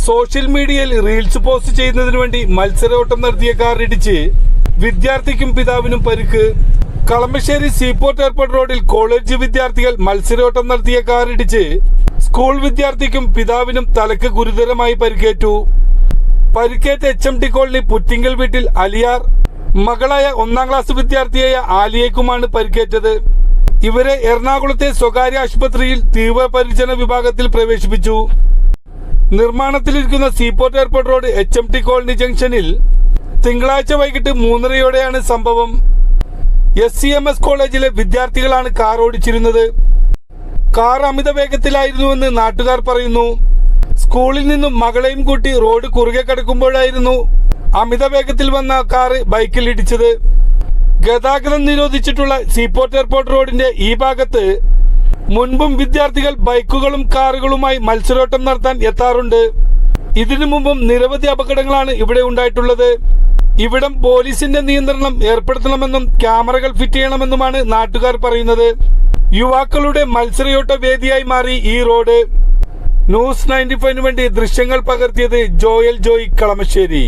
Social മീഡിയയിൽ reels post ചെയ്യുന്നതിന് വേണ്ടി മത്സരോട്ടം നടത്തിയ കാർ ഇടിച്ച് വിദ്യാർത്ഥിക്കും പിതാവിനും പരിക്ക്. കളമശ്ശേരി സീപോർട്ട് എയർപോർട്ട് റോഡിൽ കോളേജ് വിദ്യാർത്ഥികൾ മത്സരോട്ടം നടത്തിയ കാർ ഇടിച്ച് സ്കൂൾ വിദ്യാർത്ഥിക്കും പിതാവിനും തലക്ക് ഗുരുതരമായി പരിക്കേറ്റു. പരിക്കേറ്റ HMT കോളനി പുറ്റിങ്കൽ വീട്ടിൽ അലിയാർ മകളായ 1ാം ക്ലാസ് വിദ്യാർത്ഥിയായ ആലിയയ്ക്കുമാണ് പരിക്കേറ്റത്. ഇവരെ എറണാകുളത്തെ സ്വകാര്യ ആശുപത്രിയിൽ തീവ്രപരിചരണ വിഭാഗത്തിൽ പ്രവേശിപ്പിച്ചു. നിർമ്മാണത്തിലിരിക്കുന്ന seaport airport road HMT colony ജംഗ്ഷനിൽ തിങ്കളാഴ്ച വൈകിട്ട് 3:30യോടെയാണ് സംഭവം. SCMS കോളേജിലെ വിദ്യാർത്ഥികളാണ് കാർ ഓടിച്ചിരുന്നത്. കാർ അമിത വേഗത്തിലായിരുന്നുവെന്ന് നാട്ടുകാർ പറയുന്നു. സ്കൂളിൽ നിന്നും മകളെയും കൂട്ടി റോഡ് കുറുകെ കടക്കുമ്പോഴായിരുന്നു അമിത വേഗത്തിൽ വന്ന കാർ ബൈക്കിൽ ഇടിച്ചത്. ഗതാഗതം നിരോധിച്ചിട്ടുള്ള സീപോർട്ട് എയർപോർട്ട് റോഡിന്റെ ഈ ഭാഗത്ത് മുൻപും വിദ്യാർത്ഥികൾ ബൈക്കുകളും കാറുകളുമായി മത്സരോട്ടം നടത്താൻ എത്താറുണ്ട്. ഇതിനു മുമ്പും നിരവധി അപകടങ്ങളാണ് ഇവിടെ ഉണ്ടായിട്ടുള്ളത്. ഇവിടം പോലീസിന്റെ നിയന്ത്രണം ഏർപ്പെടുത്തണമെന്നും ക്യാമറകൾ ഫിറ്റ് ചെയ്യണമെന്നുമാണ് നാട്ടുകാർ പറയുന്നത്. യുവാക്കളുടെ മത്സരയോട്ട വേദിയായി മാറി ഈ റോഡ്. ന്യൂസ് 95 വേണ്ടി ദൃശ്യങ്ങൾ പകർത്തിയത് ജോയൽ ജോയ്, കളമശ്ശേരി.